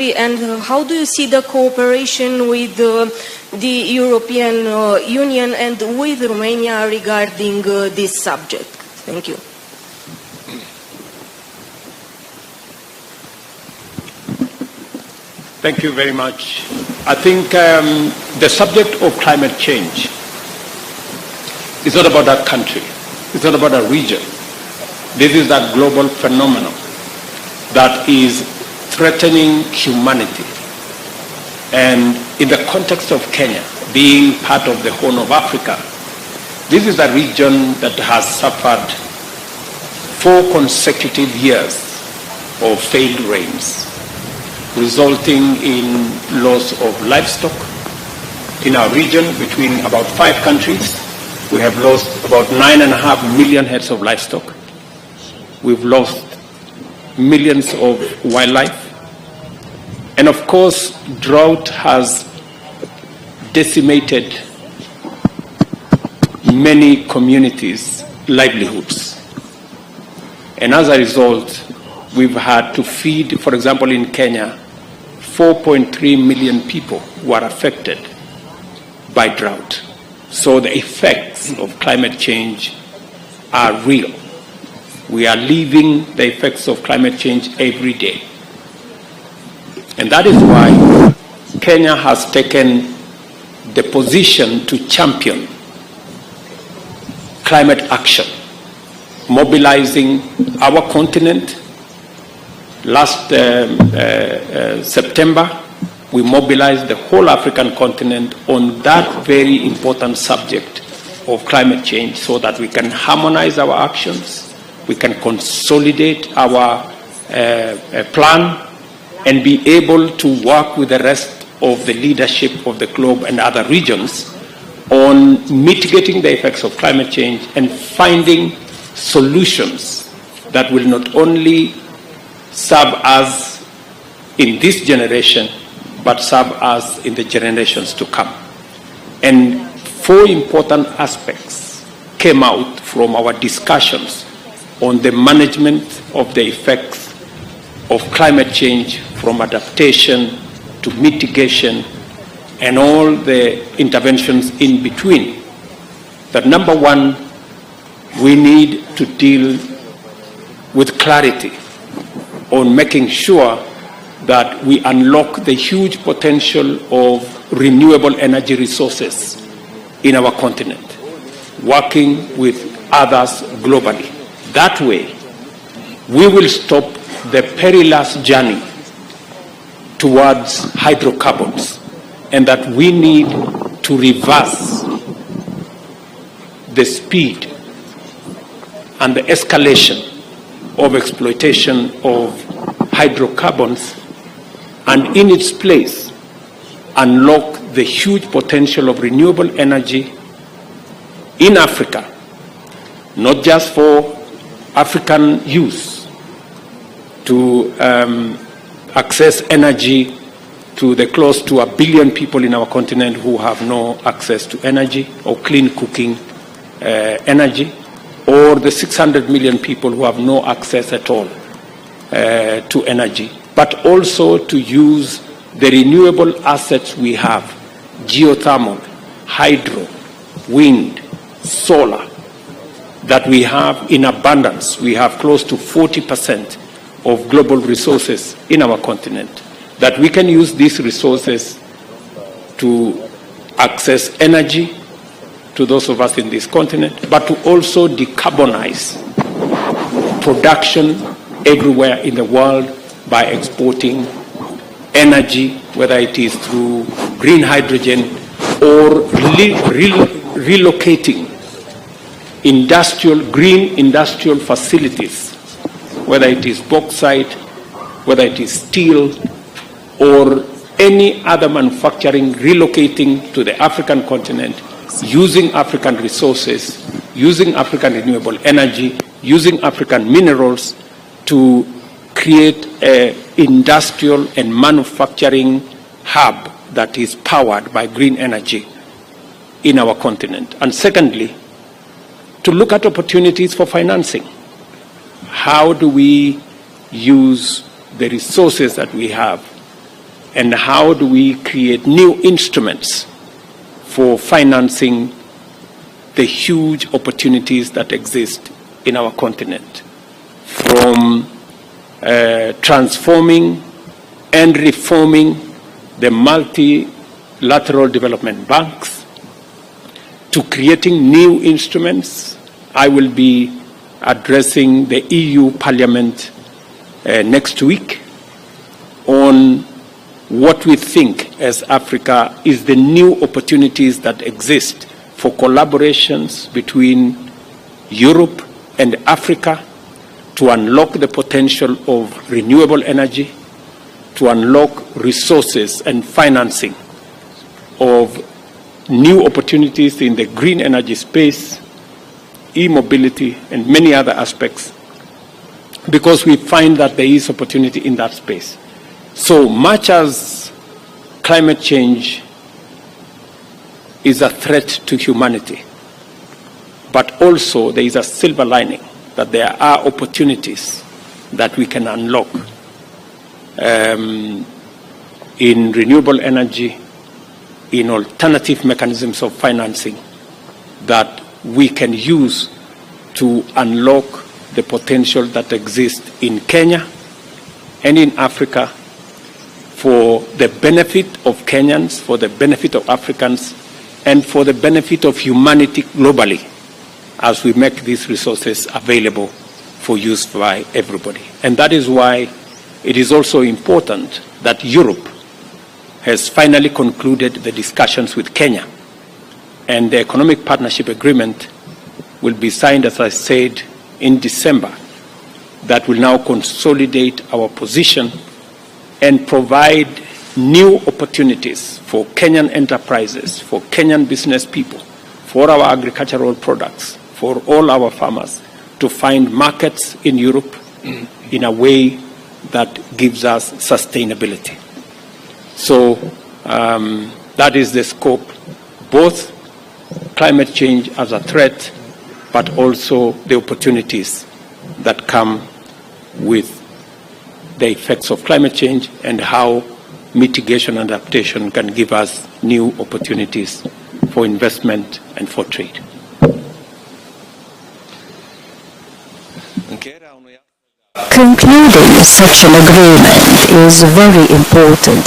And how do you see the cooperation with the European Union and with Romania regarding this subject? Thank you. Thank you very much. I think the subject of climate change is not about that country. It's not about a region. This is a global phenomenon that is threatening humanity. And in the context of Kenya, being part of the Horn of Africa, this is a region that has suffered 4 consecutive years of failed rains, resulting in loss of livestock. In our region, between about 5 countries, we have lost about 9.5 million heads of livestock. We've lost millions of wildlife. And of course, drought has decimated many communities' livelihoods. And as a result, we've had to feed, for example, in Kenya, 4.3 million people who are affected by drought. So the effects of climate change are real. We are living the effects of climate change every day. And that is why Kenya has taken the position to champion climate action, mobilizing our continent. Last September, we mobilized the whole African continent on that very important subject of climate change so that we can harmonize our actions, we can consolidate our plan, and be able to work with the rest of the leadership of the globe and other regions on mitigating the effects of climate change and finding solutions that will not only serve us in this generation, but serve us in the generations to come. And 4 important aspects came out from our discussions on the management of the effects of climate change, from adaptation to mitigation and all the interventions in between. That number 1, we need to deal with clarity on making sure that we unlock the huge potential of renewable energy resources in our continent, working with others globally. That way, we will stop the perilous journey towards hydrocarbons, and that we need to reverse the speed and the escalation of exploitation of hydrocarbons, and in its place unlock the huge potential of renewable energy in Africa, not just for African use, to access energy to the close to 1 billion people in our continent who have no access to energy or clean cooking energy, or the 600 million people who have no access at all to energy, but also to use the renewable assets we have, geothermal, hydro, wind, solar, that we have in abundance. We have close to 40% of global resources in our continent, that we can use these resources to access energy to those of us in this continent, but to also decarbonize production everywhere in the world by exporting energy, whether it is through green hydrogen or relocating green industrial facilities, whether it is bauxite, whether it is steel, or any other manufacturing, relocating to the African continent, using African resources, using African renewable energy, using African minerals to create an industrial and manufacturing hub that is powered by green energy in our continent. And secondly, to look at opportunities for financing. How do we use the resources that we have and how do we create new instruments for financing the huge opportunities that exist in our continent, from transforming and reforming the multilateral development banks to creating new instruments. I will be addressing the EU Parliament next week on what we think as Africa is the new opportunities that exist for collaborations between Europe and Africa to unlock the potential of renewable energy, to unlock resources and financing of new opportunities in the green energy space, e-mobility, and many other aspects, because we find that there is opportunity in that space. So much as climate change is a threat to humanity, but also there is a silver lining that there are opportunities that we can unlock in renewable energy, in alternative mechanisms of financing that we can use to unlock the potential that exists in Kenya and in Africa for the benefit of Kenyans, for the benefit of Africans, and for the benefit of humanity globally as we make these resources available for use by everybody. And that is why it is also important that Europe has finally concluded the discussions with Kenya, and the Economic Partnership Agreement will be signed, as I said, in December. That will now consolidate our position and provide new opportunities for Kenyan enterprises, for Kenyan business people, for our agricultural products, for all our farmers to find markets in Europe in a way that gives us sustainability. So that is the scope, both climate change as a threat, but also the opportunities that come with the effects of climate change and how mitigation and adaptation can give us new opportunities for investment and for trade. Concluding such an agreement is very important.